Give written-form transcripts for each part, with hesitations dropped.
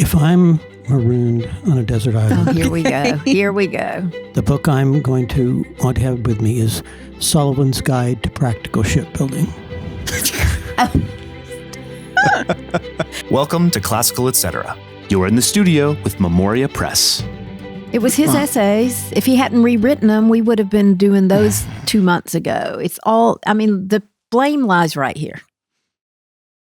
If I'm marooned on a desert island. Oh, here we go. Here we go. The book I'm going to want to have with me is Sullivan's Guide to Practical Shipbuilding. Welcome to Classical Etc. You're in the studio with Memoria Press. It was his essays. If he hadn't rewritten them, we would have been doing those 2 months ago. It's all, the blame lies right here.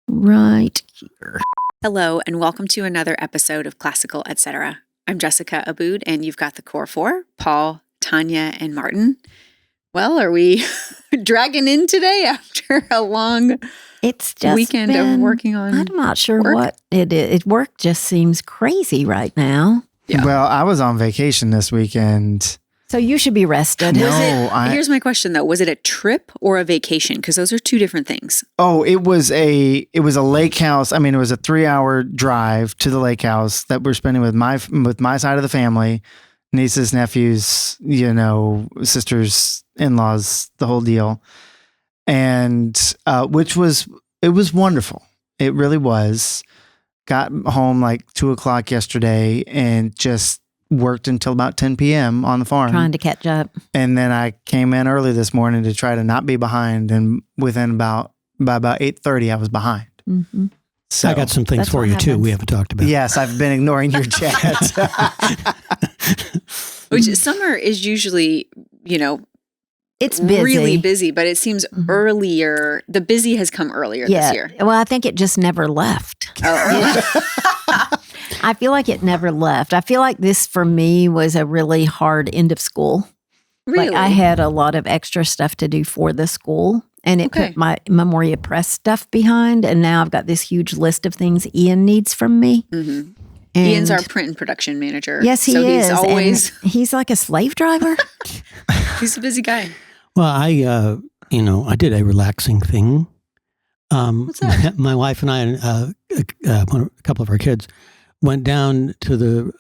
Right here. Hello, and welcome to another episode of Classical Etc. I'm Jessica Aboud, and you've got the core four, Paul, Tanya, and Martin. Well, are we dragging in today after a long weekend of working on I'm not sure work? What it is. Work just seems crazy right now. Yeah. Well, I was on vacation this weekend. So you should be rested. Here's my question though. Was it a trip or a vacation? Because those are two different things. Oh, it was a lake house. It was a 3-hour drive to the lake house that we're spending with my side of the family, nieces, nephews, sisters, in-laws, the whole deal. And it was wonderful. It really was. Got home like 2:00 yesterday and just worked until about 10 p.m. on the farm. Trying to catch up. And then I came in early this morning to try to not be behind. And by about 8:30, I was behind. Mm-hmm. So I got some things for you too we haven't talked about. Yes, I've been ignoring your chat. Which summer is usually, it's busy. Really busy, but it seems earlier. The busy has come earlier this year. Well, I think it just never left. Oh. I feel like it never left. I feel like this for me was a really hard end of school. Really? Like I had a lot of extra stuff to do for the school, and it put my Memoria Press stuff behind, and now I've got this huge list of things Ian needs from me. Mm-hmm. Ian's our print and production manager. Yes, he is. He's like a slave driver. He's a busy guy. Well, I did a relaxing thing. What's that? My wife and I and a couple of our kids went down to the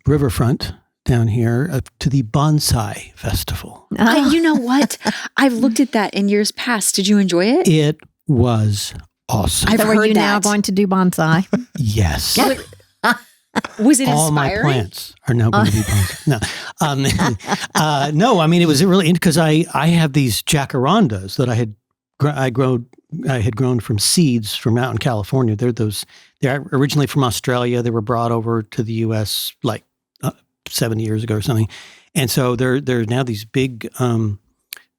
riverfront down here to the bonsai festival. You know what? I've looked at that in years past. Did you enjoy it? It was awesome. So are you now going to do bonsai? Yes. Was it all inspiring? My plants are now going to be bonsai. No, it was really because I have these jacarandas that I had grown from seeds from out in California. They're originally from Australia. They were brought over to the U.S. like 7 years ago or something, and so there are now these big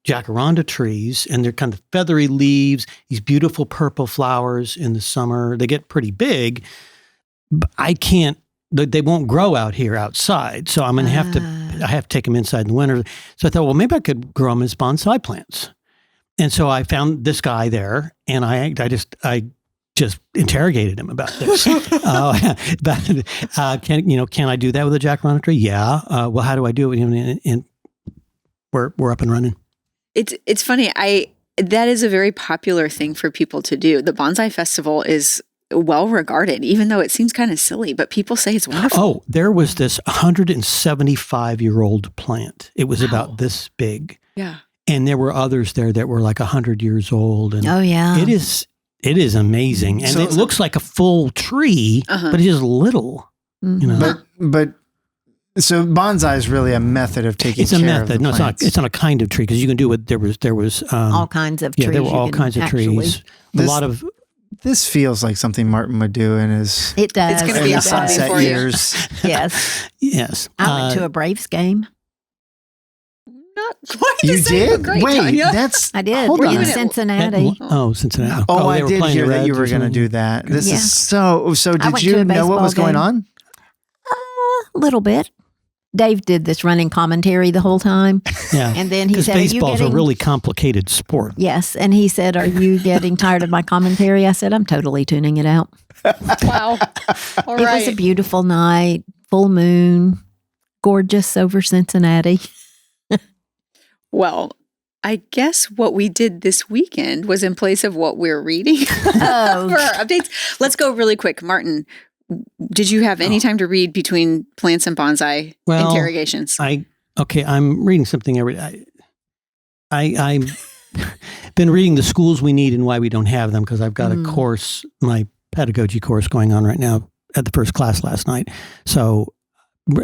jacaranda trees, and they're kind of feathery leaves. These beautiful purple flowers in the summer. They get pretty big. But I can't. They won't grow out here outside, so I'm going to have to. I have to take them inside in the winter. So I thought, well, maybe I could grow them as bonsai plants. And so I found this guy there, and I just interrogated him about this. Can I do that with a jacaranda tree? Yeah. Well, how do I do it? And we're up and running. It's funny. That is a very popular thing for people to do. The Bonsai Festival is well regarded, even though it seems kind of silly, but people say it's wonderful. Oh, there was this 175-year-old plant. It was about this big. Yeah. And there were others there that were like 100 years old. And it is amazing. And it looks like a full tree, but it's just little. Mm-hmm. But so bonsai is really a method of taking care of the plants. No, it's not a kind of tree, because you can do it. There was all kinds of trees. Yeah, there were all kinds of trees. This feels like something Martin would do in his It does. It's going to be a sunset hobby for years. Yes. Yes. I went to a Braves game. Not quite the You same, did? but great, Wait, Tanya. I did. Hold Were on. you in Cincinnati? Cincinnati. Oh, they I were did playing hear the that you Reds were or going to something. do that. This Yeah. is so. I Did went you to a know what was baseball going game. on? A little bit. Dave did this running commentary the whole time. Yeah. And then he said, baseball's a really complicated sport. Yes. And he said, are you getting tired of my commentary? I said, I'm totally tuning it out. Wow. All It right. was a beautiful night, full moon, gorgeous over Cincinnati. Well, I guess what we did this weekend was in place of what we're reading for our updates. Let's go really quick. Martin, did you have any time to read between plants and bonsai interrogations? I'm reading something every day. I've been reading The Schools We Need and Why We Don't Have Them, because I've got a course, my pedagogy course going on right now at the first class last night. So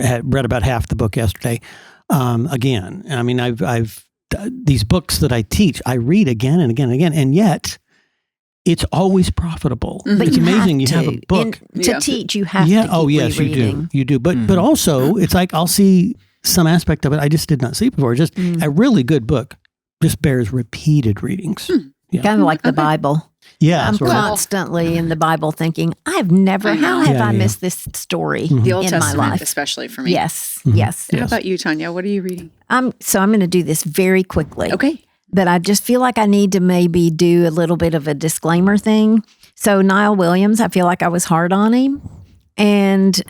had read about half the book yesterday. Again, I mean, I've these books that I teach, I read again and again and again, and yet it's always profitable. But It's amazing. You have a to. book To teach, you have to keep Oh, yes, rereading. you do. But also, it's like I'll see some aspect of it I just did not see before. Just a really good book just bears repeated readings. Yeah. Kind of like the Bible. Yeah, I'm sort of. constantly in the Bible thinking, how have I missed this story The Old in Testament, my life? especially for me. Yes, yes. How about you, Tanya? What are you reading? So I'm going to do this very quickly. Okay. But I just feel like I need to maybe do a little bit of a disclaimer thing. So Niall Williams, I feel like I was hard on him. And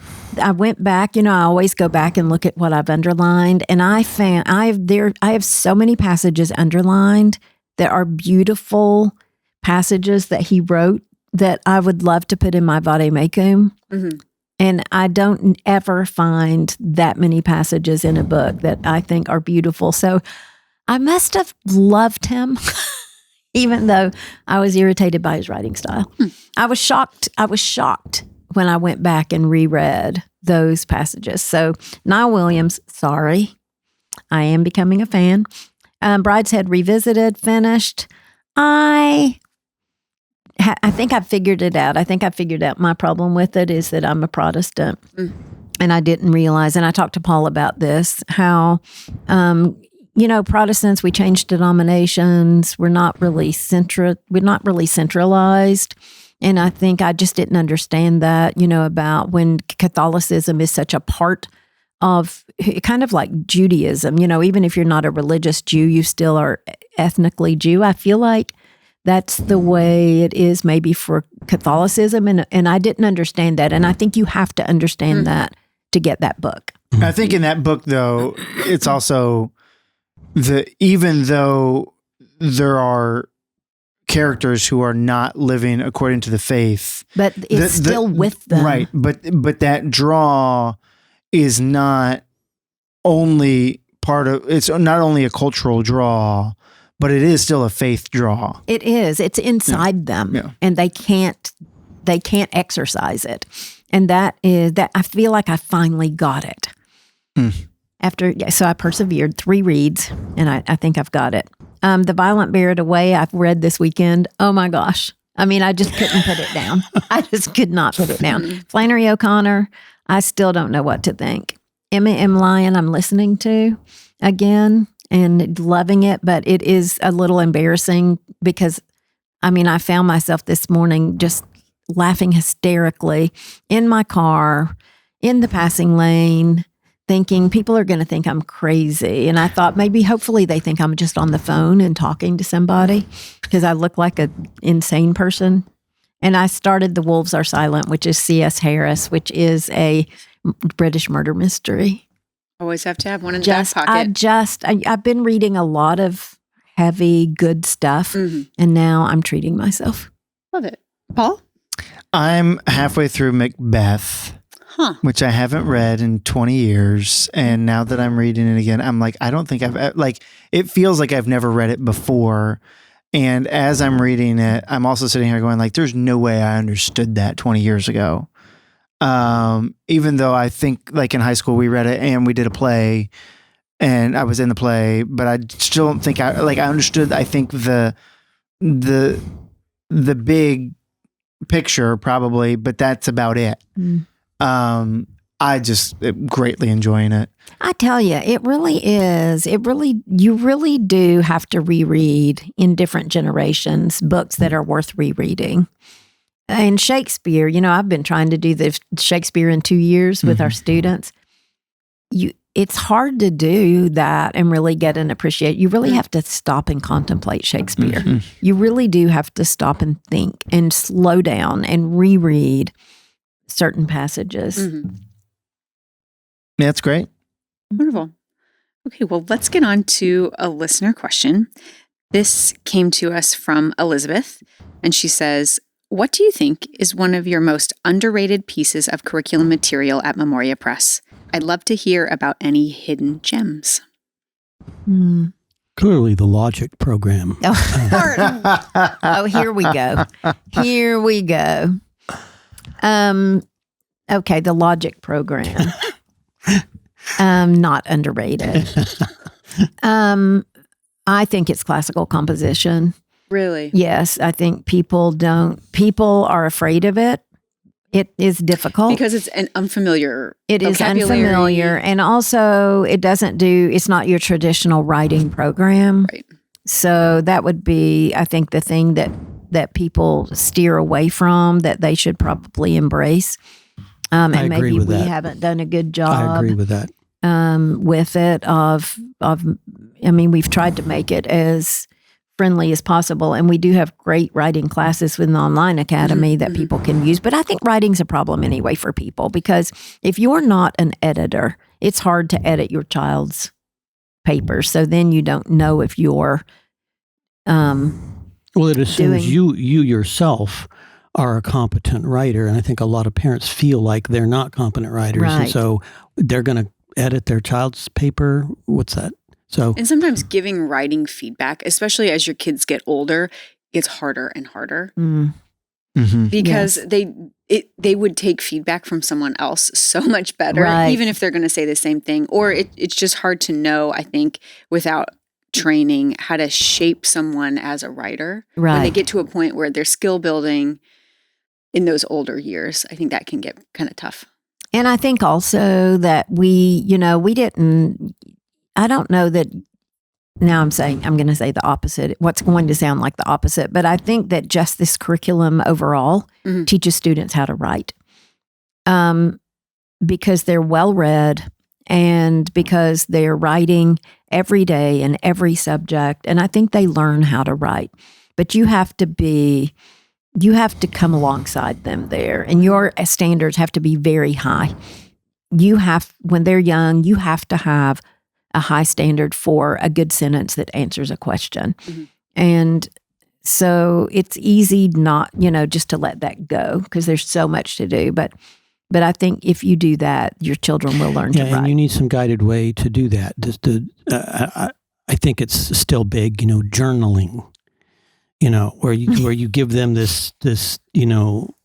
I went back, I always go back and look at what I've underlined. And I found I have so many passages underlined that are beautiful passages that he wrote that I would love to put in my vademecum. Mm-hmm. And I don't ever find that many passages in a book that I think are beautiful. So I must have loved him, even though I was irritated by his writing style. I was shocked when I went back and reread those passages. So Niall Williams, sorry, I am becoming a fan. Brideshead Revisited, finished. I think I've figured it out. I think I figured out my problem with it is that I'm a Protestant. And I didn't realize, and I talked to Paul about this, how, Protestants, we changed denominations. We're not really centralized. And I think I just didn't understand that, about when Catholicism is such a part of kind of like Judaism. Even if you're not a religious Jew, you still are ethnically Jew. I feel like that's the way it is maybe for Catholicism. And I didn't understand that. And I think you have to understand that to get that book. I think in that book, though, it's also even though there are characters who are not living according to the faith, but it's still with them. Right. But that draw is not only it's not only a cultural draw, but it is still a faith draw. It is. It's inside them, and they can't exercise it. And that I feel like I finally got it. So I persevered 3 reads, and I think I've got it. The Violent Buried Away, I've read this weekend. Oh my gosh. I mean, I just couldn't put it down. I just could not put it down. Flannery O'Connor, I still don't know what to think. Emma M. Lyon, I'm listening to again and loving it, but it is a little embarrassing because, I found myself this morning just laughing hysterically in my car, in the passing lane, thinking people are going to think I'm crazy. And I thought hopefully they think I'm just on the phone and talking to somebody because I look like an insane person. And I started The Wolves Are Silent, which is C.S. Harris, which is a British murder mystery. Always have to have one in the back pocket. I've been reading a lot of heavy, good stuff, and now I'm treating myself. Love it. Paul? I'm halfway through Macbeth, which I haven't read in 20 years. And now that I'm reading it again, I'm like, I don't think it feels like I've never read it before. And as I'm reading it, I'm also sitting here going like, there's no way I understood that 20 years ago. Even though I think like in high school, we read it and we did a play and I was in the play, but I still don't think I understood, I think the big picture probably, but that's about it. I just greatly enjoying it. I tell you, it really is. You really do have to reread in different generations books that are worth rereading. And Shakespeare, I've been trying to do the Shakespeare in 2 years with our students. It's hard to do that and really get an appreciate. You really have to stop and contemplate Shakespeare. You really do have to stop and think and slow down and reread certain passages. Yeah, that's great. Wonderful. Okay, well, let's get on to a listener question. This came to us from Elizabeth, and she says, what do you think is one of your most underrated pieces of curriculum material at Memoria Press? I'd love to hear about any hidden gems. Clearly the logic program. Oh, here we go. Here we go. Okay, the logic program. Not underrated. I think it's classical composition. Really? Yes, I think people are afraid of it. It is difficult. Because it's an unfamiliar It is unfamiliar. And also it's not your traditional writing program. Right. So that would be, I think, the thing that people steer away from, that they should probably embrace. And maybe we haven't done a good job. I agree with that. With it we've tried to make it as friendly as possible, and we do have great writing classes with an online academy that people can use. But I think writing's a problem anyway for people, because if you're not an editor, it's hard to edit your child's papers. So then you don't know if you're it assumes you yourself are a competent writer, and I think a lot of parents feel like they're not competent writers, right. And so they're going to edit their child's paper. What's that? So, and sometimes giving writing feedback, especially as your kids get older, gets harder and harder because they would take feedback from someone else so much better, right. Even if they're going to say the same thing. Or it's just hard to know, I think, without training, how to shape someone as a writer. Right. When they get to a point where they're skill building in those older years, I think that can get kind of tough. And I think also that we didn't, I don't know that, now I'm going to say the opposite, what's going to sound like the opposite, but I think that just this curriculum overall teaches students how to write. Because they're well-read and because they're writing every day in every subject, and I think they learn how to write. But you have to come alongside them there, and your standards have to be very high. When they're young, you have to have a high standard for a good sentence that answers a question. And so it's easy not, just to let that go because there's so much to do. But I think if you do that, your children will learn to write. And you need some guided way to do that. I think it's still big, journaling. Where you give them this little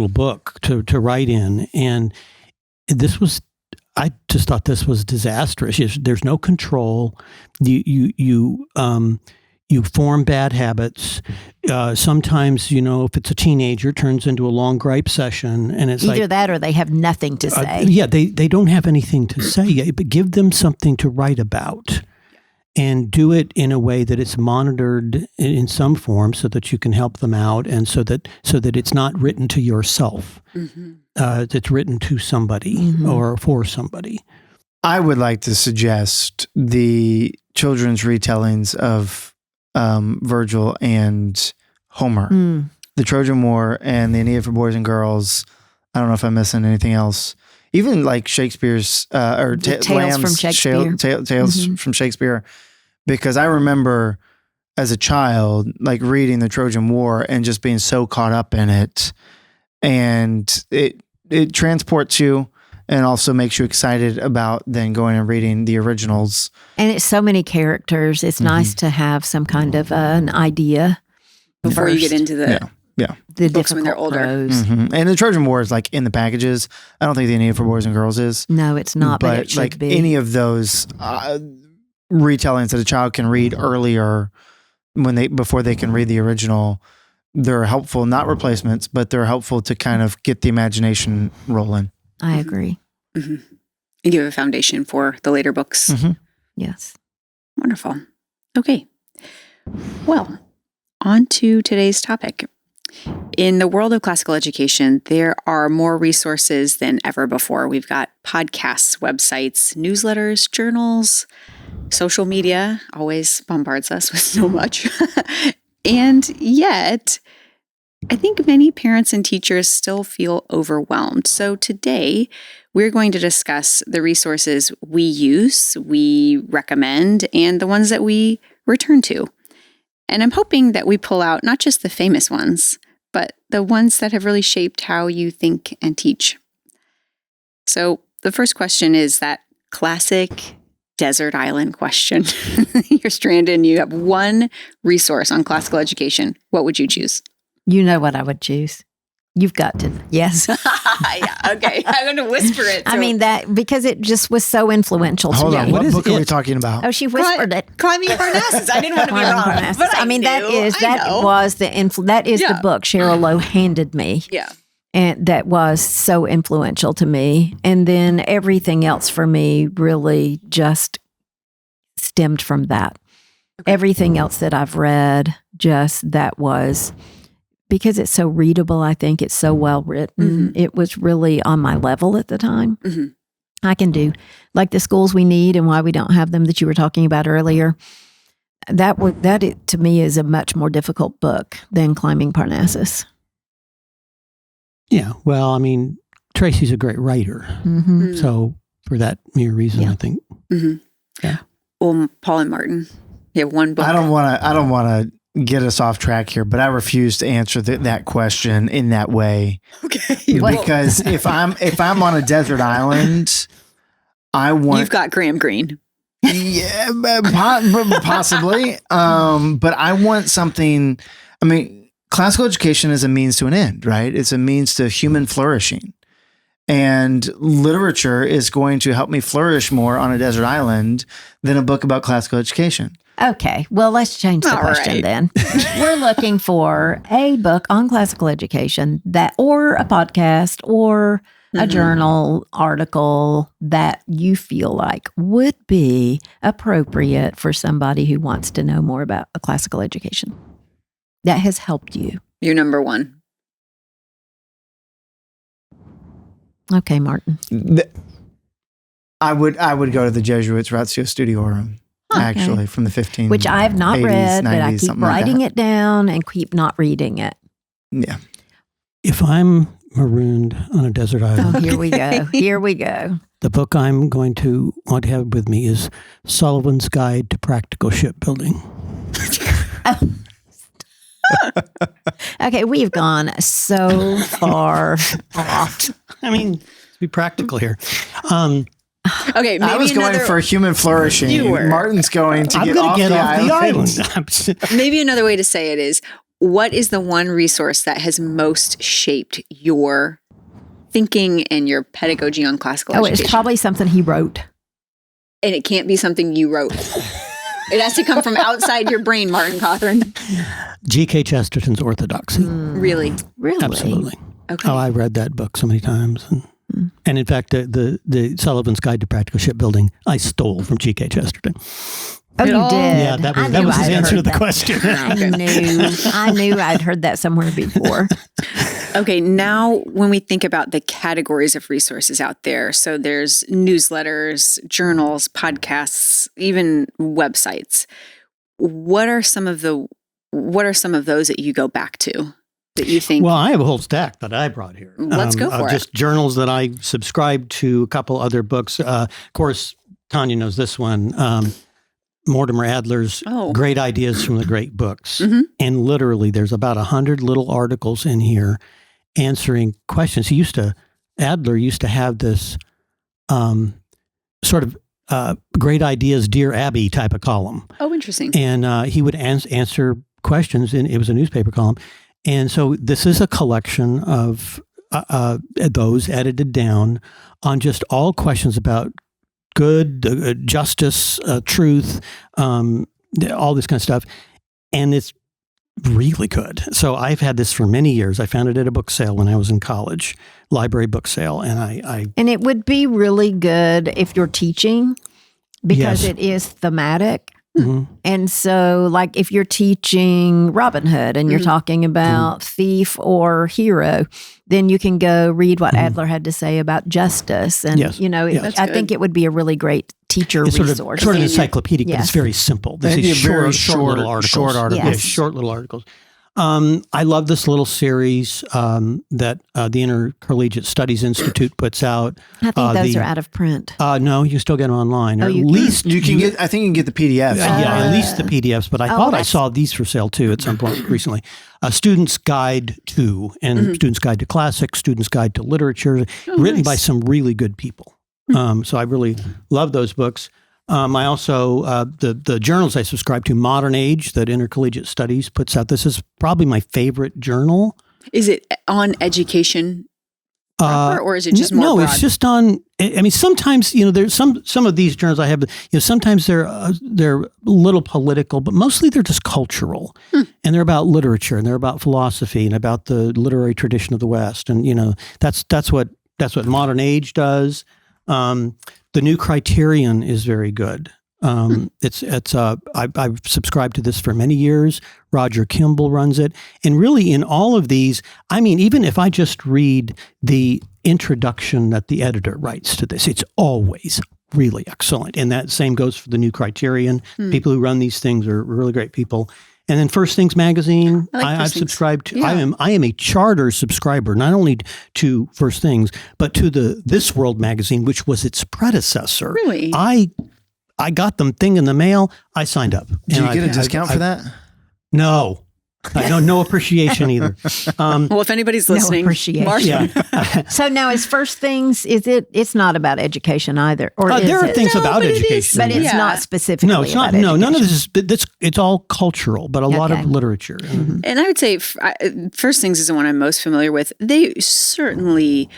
book to write in, and I just thought this was disastrous. There's no control. You form bad habits. Sometimes, if it's a teenager, it turns into a long gripe session, and it's either that or they have nothing to say. They don't have anything to say, but give them something to write about. And do it in a way that it's monitored in some form so that you can help them out, and so that it's not written to yourself. It's written to somebody or for somebody. I would like to suggest the children's retellings of Virgil and Homer, the Trojan War and the Aeneid for Boys and Girls. I don't know if I'm missing anything else. Even like Shakespeare's Tales from Shakespeare. Tales from Shakespeare, because I remember as a child like reading the Trojan War and just being so caught up in it, and it transports you and also makes you excited about then going and reading the originals. And it's so many characters. It's nice to have some kind of an idea before you get into the the books when they're older. And the Trojan War is like in the packages. I don't think the Aeneid for Boys and Girls is. No, it's not. But it should like be. Any of those retellings that a child can read earlier before they can read the original, they're helpful. Not replacements, but they're helpful to kind of get the imagination rolling. I agree. And give a foundation for the later books. Yes. Wonderful. Okay. Well, on to today's topic. In the world of classical education, there are more resources than ever before. We've got podcasts, websites, newsletters, journals, social media always bombards us with so much. And yet, I think many parents and teachers still feel overwhelmed. So today, we're going to discuss the resources we use, we recommend, and the ones that we return to. And I'm hoping that we pull out not just the famous ones, but the ones that have really shaped how you think and teach. So the first question is that classic desert island question. You're stranded and you have one resource on classical education. What would you choose? You know what I would choose. You've got to. Yes. Yeah. Okay. I'm going to whisper it. I mean that because it just was so influential to Hold me. on. What book are we talking about? Oh, she whispered it. Climbing Parnassus. I didn't want to be Climbing wrong. Parnassus. But I mean, knew. that is the book Cheryl Lowe handed me. Yeah. And that was so influential to me. And then everything else for me really just stemmed from that. Okay. Everything else that I've read, just that was because it's so readable. I think it's so well written. It was really on my level at the time. I can do like the schools we need and why we don't have them that you were talking about earlier. That to me is a much more difficult book than Climbing Parnassus. Yeah. Well, I mean, Tracy's a great writer. So for that mere reason, I think. Yeah. Well, Paul and Martin, you have one book. I don't want to get us off track here, but I refuse to answer that question in that way. Okay. Because if I'm on a desert island, I want. You've got Graham Greene. Yeah, possibly. But I want something. I mean, classical education is a means to an end, right? It's a means to human flourishing. And literature is going to help me flourish more on a desert island than a book about classical education. Okay, well, let's change the question then. We're looking for a book on classical education or a podcast or a journal article that you feel like would be appropriate for somebody who wants to know more about a classical education that has helped you. You're number one. Okay, Martin. I would go to the Jesuits' Ratio Studiorum, actually, from the 1580s, which I have not read, but I keep writing it down and keep not reading it. Yeah. If I'm marooned on a desert island. Oh, here we go. Here we go. The book I'm going to want to have with me is Sullivan's Guide to Practical Shipbuilding. Okay, we've gone so far off. I mean, to be practical here. Okay, maybe I was going for human flourishing. You were. Martin's going to get off the island. Maybe another way to say it is, what is the one resource that has most shaped your thinking and your pedagogy on classical education? It's probably something he wrote. And it can't be something you wrote. It has to come from outside your brain, Martin Cawthorn. G.K. Chesterton's Orthodoxy. Really? Absolutely. Okay. Oh, I read that book so many times. And in fact, the Sullivan's Guide to Practical Shipbuilding, I stole from G.K. Chesterton. Oh, you did? Yeah, that was his answer to the question. I knew I'd heard that somewhere before. Okay, now when we think about the categories of resources out there, so there's newsletters, journals, podcasts, even websites. What are some of those that you go back to that you think? Well, I have a whole stack that I brought here. Let's go for it. Just journals that I subscribe to, a couple other books. Of course, Tanya knows this one. Mortimer Adler's Great Ideas from the Great Books. And literally there's about 100 little articles in here answering questions. Adler used to have this sort of Great Ideas, Dear Abby type of column. Oh, interesting. And he would answer questions, and it was a newspaper column. And so this is a collection of those edited down on just all questions about good, justice, truth, all this kind of stuff. And it's really good. So I've had this for many years. I found it at a book sale when I was in college, library book sale. And it would be really good if you're teaching because it is thematic. And so like if you're teaching Robin Hood and you're talking about thief or hero, then you can go read what Adler had to say about justice. And, I think it would be a really great teacher resource. Sort of encyclopedic, but it's very simple. These short little articles. Short little articles. I love this little series that the Intercollegiate Studies Institute puts out. I think those are out of print. No, you can still get them online. Or at least you can get. I think you can get the PDFs. At least the PDFs. But I thought I saw these for sale too at some point recently. A Student's Guide to, and Student's Guide to Classics, Student's Guide to Literature, written by some really good people. So I really love those books. I also, the journals I subscribe to, Modern Age, that Intercollegiate Studies puts out. This is probably my favorite journal Is it on education proper, or is it just more no, broad? it's just on. I mean, sometimes there's some of these journals I have. Sometimes they're a little political, but mostly they're just cultural, and they're about literature, and they're about philosophy, and about the literary tradition of the West, and that's what Modern Age does. The New Criterion is very good. I've subscribed to this for many years. Roger Kimball runs it. And really in all of these, I mean, even if I just read the introduction that the editor writes to this, it's always really excellent. And that same goes for the New Criterion. People who run these things are really great people. And then First Things Magazine, I've subscribed to. Yeah. I am a charter subscriber, not only to First Things, but to the This World magazine, which was its predecessor. Really? I got them thing in the mail. I signed up. Did you get a discount for that? No. I don't no appreciation either. Well, if anybody's listening, no appreciation. Yeah. So now, is First Things? It's not about education either, or is there are it? things about education, but it's not specifically. No, it's not. About No, education. none of this is. It's all cultural, but a lot of literature. Mm-hmm. And I would say First Things is the one I'm most familiar with. They certainly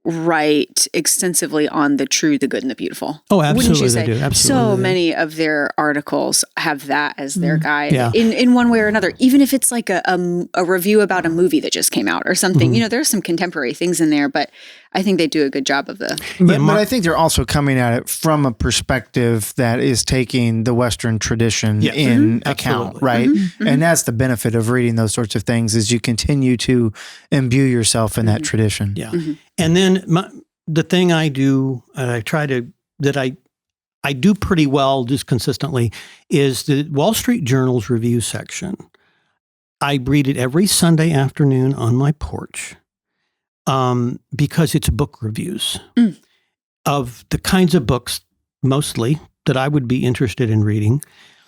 write extensively on the true, the good, and the beautiful. Oh, absolutely, Wouldn't you say? they do. Absolutely, so they many of their articles have that as their guide, Yeah. in one way or another. Even if it's like a review about a movie that just came out or something, there's some contemporary things in there, but I think they do a good job of the. But I think they're also coming at it from a perspective that is taking the Western tradition in account, Absolutely. right? And that's the benefit of reading those sorts of things, is you continue to imbue yourself in that tradition. Yeah. And then the thing I do, I do pretty well just consistently, is the Wall Street Journal's review section. I read it every Sunday afternoon on my porch. Because it's book reviews of the kinds of books, mostly, that I would be interested in reading.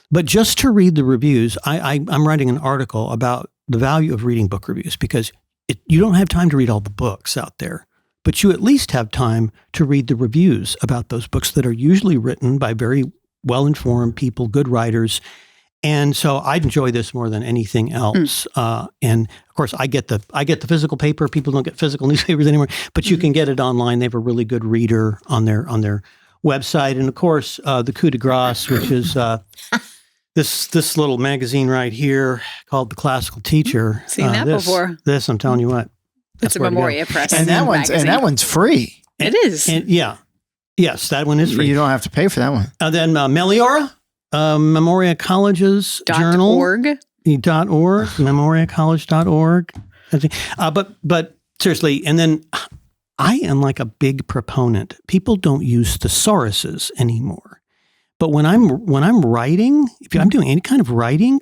But just to read the reviews, I'm writing an article about the value of reading book reviews, because you don't have time to read all the books out there, but you at least have time to read the reviews about those books that are usually written by very well-informed people, good writers. And so I enjoy this more than anything else. And of course, I get the physical paper. People don't get physical newspapers anymore, but you can get it online. They have a really good reader on their website. And of course, the coup de grace, which is this little magazine right here called The Classical Teacher. Seen that before. This, I'm telling you what. It's a Memoria press. And that one's free. It is. And yes, that one is free. You don't have to pay for that one. And then Memoria. Memoria College's journal. .org, memoriacollege.org. But seriously, and then I am like a big proponent. People don't use thesauruses anymore. But when I'm writing, if I'm doing any kind of writing,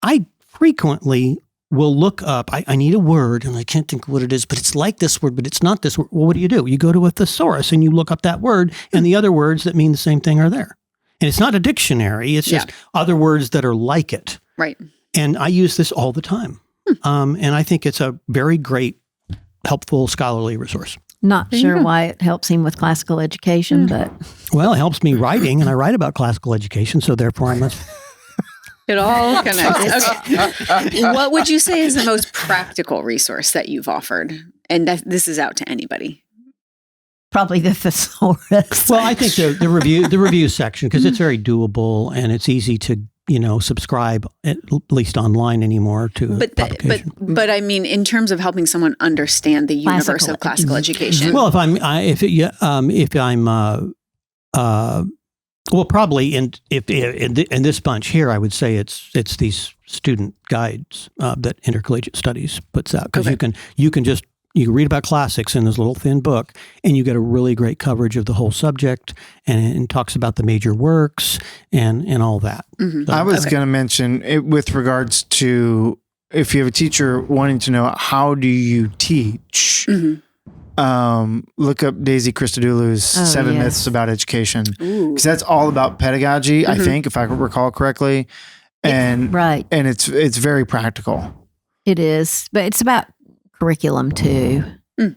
I frequently will look up, I need a word and I can't think of what it is, but it's like this word, but it's not this word. Well, what do? You go to a thesaurus and you look up that word, and the other words that mean the same thing are there. And it's not a dictionary. It's just other words that are like it. Right. And I use this all the time. And I think it's a very great, helpful, scholarly resource. Not sure why it helps him with classical education, but. Well, it helps me writing, and I write about classical education, so therefore I must. It all connects. Okay. What would you say is the most practical resource that you've offered? And this is out to anybody. Probably the thesaurus. Well, I think the review section, because it's very doable and it's easy to subscribe, at least online anymore, to publication. But I mean, in terms of helping someone understand the universe of classical education. Well, probably in this bunch here, I would say it's these student guides that Intercollegiate Studies puts out, because you can read about classics in this little thin book, and you get a really great coverage of the whole subject, and talks about the major works and all that. Mm-hmm. So, I was going to mention it with regards to if you have a teacher wanting to know how do you teach. Mm-hmm. Look up Daisy Christodoulou's 7 Myths About Education, because that's all about pedagogy. I think, if I recall correctly, and and it's very practical. It is, but it's about curriculum too.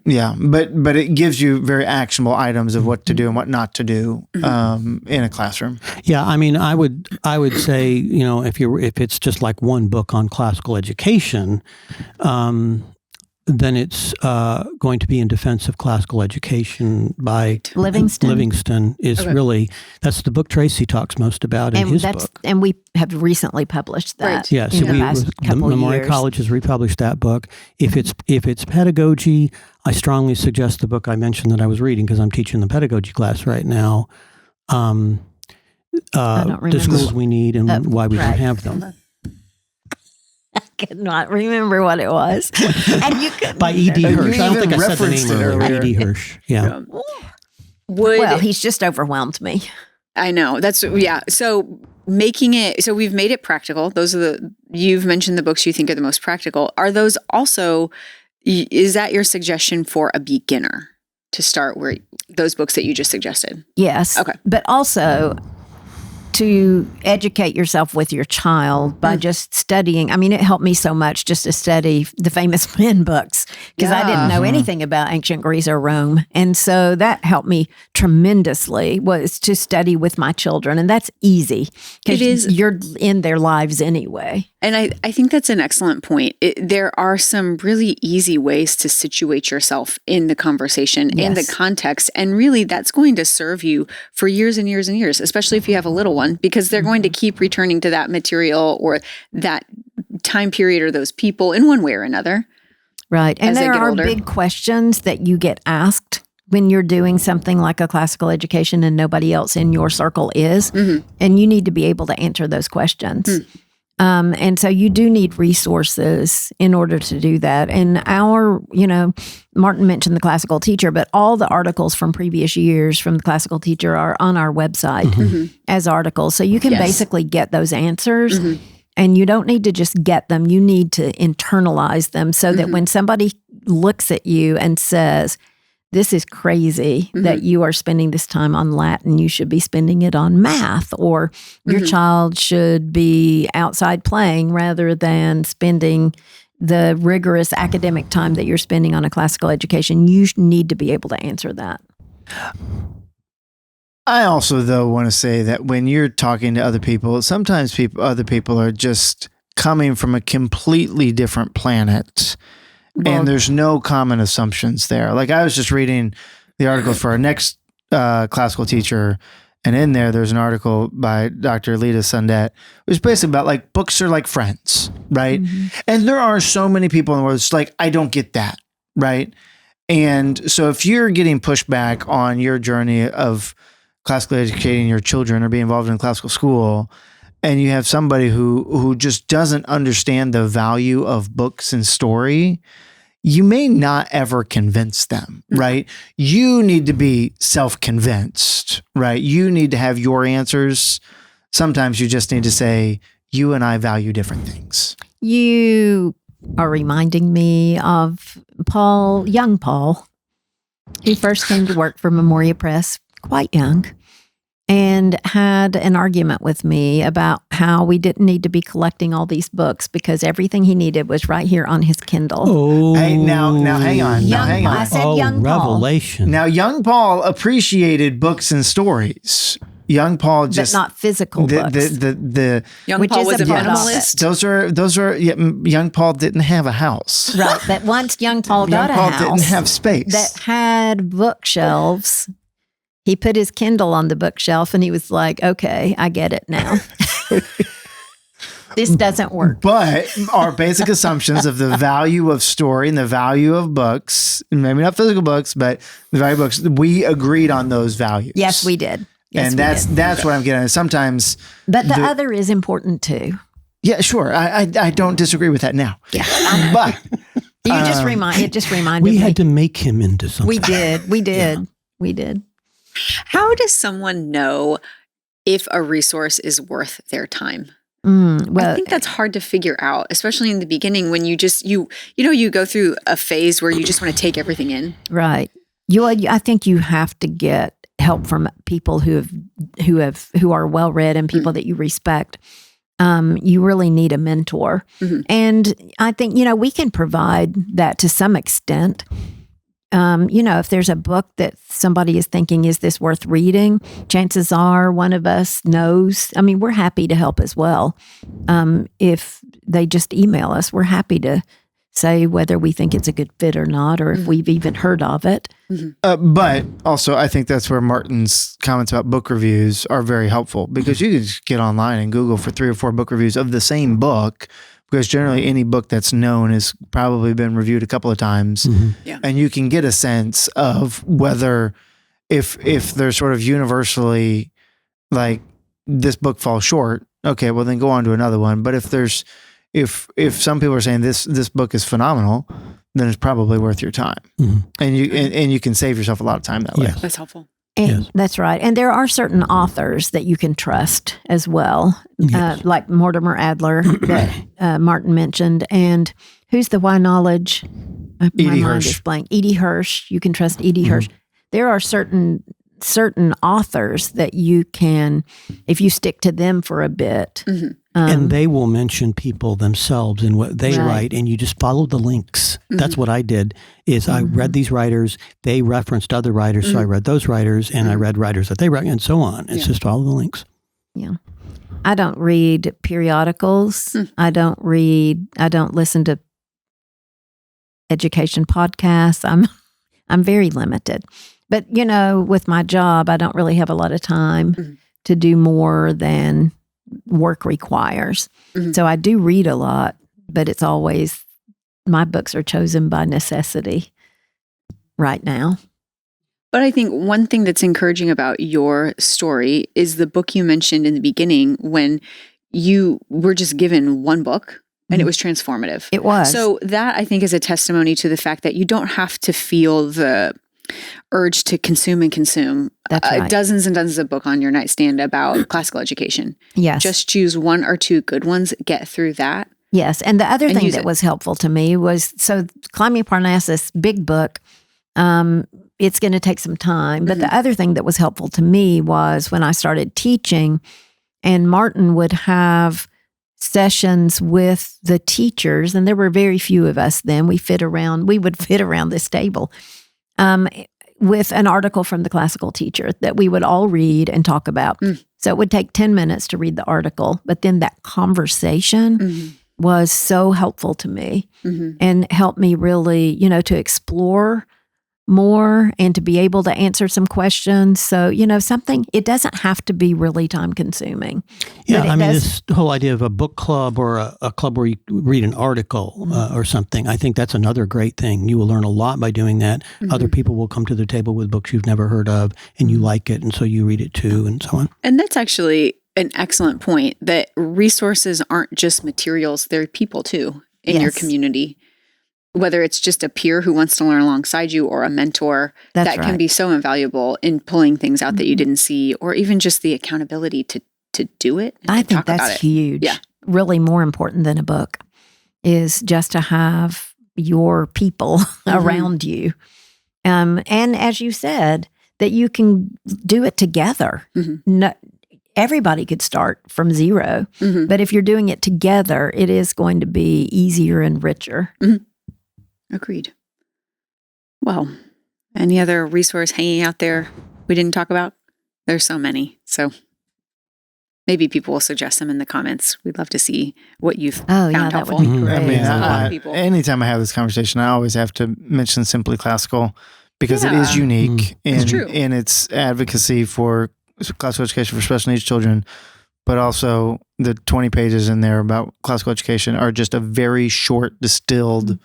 Yeah, but it gives you very actionable items of what to do and what not to do in a classroom. Yeah, I mean, I would say, if it's just like one book on classical education, then it's going to be in defense of classical education by Livingston. Livingston is really, that's the book Tracy talks most about in his book. And we have recently published that. Right. Yeah, so the Memoria College has republished that book. If it's pedagogy, I strongly suggest the book I mentioned that I was reading because I'm teaching the pedagogy class right now. The schools we need and why we don't have them. I could not remember what it was. And you could by E.D. Hirsch. I don't think I said the name earlier. E.D. Hirsch. Yeah. Well, he's just overwhelmed me. I know. So making it, so we've made it practical. You've mentioned the books you think are the most practical. Are those also, is that your suggestion for a beginner to start where those books that you just suggested? Yes. Okay. But also to educate yourself with your child by just studying. I mean, it helped me so much just to study the famous men books because I didn't know anything about ancient Greece or Rome. And so that helped me tremendously, was to study with my children. And that's easy because you're in their lives anyway. And I think that's an excellent point. There are some really easy ways to situate yourself in the conversation, in the context. And really, that's going to serve you for years and years and years, especially if you have a little one, because they're going to keep returning to that material or that time period or those people in one way or another. Right. And there are big questions that you get asked when you're doing something like a classical education and nobody else in your circle is. Mm-hmm. And you need to be able to answer those questions. Mm-hmm. And so you do need resources in order to do that. And Martin mentioned the classical teacher, but all the articles from previous years from the classical teacher are on our website as articles. So you can basically get those answers and you don't need to just get them. You need to internalize them so that when somebody looks at you and says, this is crazy that you are spending this time on Latin. You should be spending it on math, or your child should be outside playing rather than spending the rigorous academic time that you're spending on a classical education. You need to be able to answer that. I also, though, want to say that when you're talking to other people, sometimes other people are just coming from a completely different planet. And there's no common assumptions there. Like I was just reading the article for our next classical teacher, and in there's an article by Dr. Lita Sundet, which is basically about like books are like friends, right? Mm-hmm. And there are so many people in the world it's like, I don't get that, right? And so if you're getting pushback on your journey of classically educating your children or being involved in classical school, and you have somebody who just doesn't understand the value of books and story, you may not ever convince them, right? You need to be self-convinced, right? You need to have your answers. Sometimes you just need to say, you and I value different things. You are reminding me of young Paul. He first came to work for Memoria Press, quite young, and had an argument with me about how we didn't need to be collecting all these books because everything he needed was right here on his Kindle. Oh, hey, now hang on. I said young Paul. Revelation. Now, young Paul appreciated books and stories. Young Paul just, but not physical books. The young Paul was a minimalist. Those are. Young Paul didn't have a house, right? But once young Paul got a house, didn't have space that had bookshelves. He put his Kindle on the bookshelf and he was like, okay, I get it now. This doesn't work. But our basic assumptions of the value of story and the value of books, maybe not physical books, but the value of books, we agreed on those values. Yes, we did. Yes, and that's what I'm getting at. Sometimes. But the other is important too. Yeah, sure. I don't disagree with that now. Yeah. But. It just reminded me. We had to make him into something. We did. Yeah. We did. How does someone know if a resource is worth their time? Well, I think that's hard to figure out, especially in the beginning when you go through a phase where you just want to take everything in. Right. I think you have to get help from people who are well read and people that you respect. You really need a mentor, and I think we can provide that to some extent. If there's a book that somebody is thinking, is this worth reading? Chances are one of us knows. I mean, we're happy to help as well. If they just email us, we're happy to say whether we think it's a good fit or not, or if we've even heard of it. But also, I think that's where Martin's comments about book reviews are very helpful, because you can just get online and Google for 3 or 4 book reviews of the same book, because generally any book that's known has probably been reviewed a couple of times. And you can get a sense of whether if they're sort of universally like, this book falls short, okay, well then go on to another one. But if some people are saying this book is phenomenal, then it's probably worth your time. And you can save yourself a lot of time that way. That's helpful. And that's right. And there are certain authors that you can trust as well, like Mortimer Adler that Martin mentioned. And who's the Why Knowledge? Edie Hirsch. Edie Hirsch. You can trust Edie Hirsch. There are certain authors that you can, if you stick to them for a bit. And they will mention people themselves and what they write, and you just follow the links. That's what I did, is I read these writers, they referenced other writers, so I read those writers, and I read writers that they write, and so on. It's just follow the links. Yeah. I don't read periodicals. I don't listen to education podcasts. I'm very limited. But, with my job, I don't really have a lot of time to do more than work requires. So I do read a lot, but it's always, my books are chosen by necessity right now. But I think one thing that's encouraging about your story is the book you mentioned in the beginning, when you were just given one book and it was transformative. It was. So that, I think, is a testimony to the fact that you don't have to feel the urge to consume and consume dozens and dozens of books on your nightstand about classical education. Yes. Just choose 1 or 2 good ones, get through that. Yes. And the other thing that was helpful to me was, so Climbing Parnassus, big book, it's going to take some time. But the other thing that was helpful to me was when I started teaching, and Martin would have sessions with the teachers, and there were very few of us then. We would fit around this table. With an article from the classical teacher that we would all read and talk about. So it would take 10 minutes to read the article, but then that conversation was so helpful to me and helped me really, to explore more and to be able to answer some questions. So, it doesn't have to be really time consuming. Yeah, this whole idea of a book club or a club where you read an article or something, I think that's another great thing. You will learn a lot by doing that. Other people will come to the table with books you've never heard of, and you like it, and so you read it too, and so on. And that's actually an excellent point, that resources aren't just materials, they're people too in your community. Whether it's just a peer who wants to learn alongside you or a mentor, that can be so invaluable in pulling things out that you didn't see, or even just the accountability to do it. I think that's huge. Yeah. Really more important than a book is just to have your people around you. And as you said, that you can do it together. No, everybody could start from zero, but if you're doing it together, it is going to be easier and richer. Agreed. Well, any other resource hanging out there we didn't talk about? There's so many. So maybe people will suggest them in the comments. We'd love to see what you've found helpful. That would be great. Anytime I have this conversation, I always have to mention Simply Classical, because it is unique in its advocacy for classical education for special needs children. But also the 20 pages in there about classical education are just a very short, distilled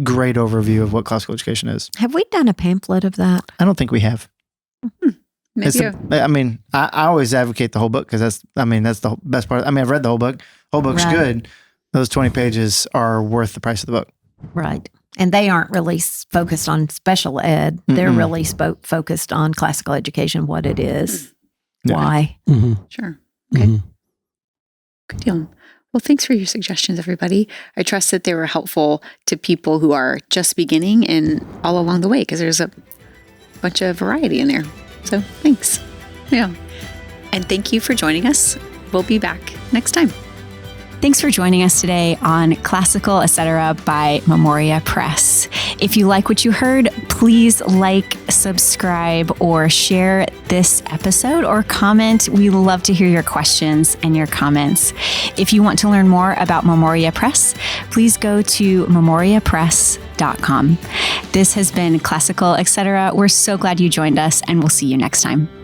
great overview of what classical education is. Have we done a pamphlet of that? I don't think we have. Maybe. I always advocate the whole book, because that's the best part. I've read the whole book. Whole book's good. Those 20 pages are worth the price of the book. Right. And they aren't really focused on special ed. They're really focused on classical education, what it is, why. Sure. Okay. Good deal. Well, thanks for your suggestions, everybody. I trust that they were helpful to people who are just beginning and all along the way, because there's a bunch of variety in there. So thanks. Yeah. And thank you for joining us. We'll be back next time. Thanks for joining us today on Classical Etc. by Memoria Press. If you like what you heard, Please like, subscribe, or share this episode or comment. We love to hear your questions and your comments. If you want to learn more about Memoria Press, please go to memoriapress.com. This has been Classical Etc. We're so glad you joined us, and we'll see you next time.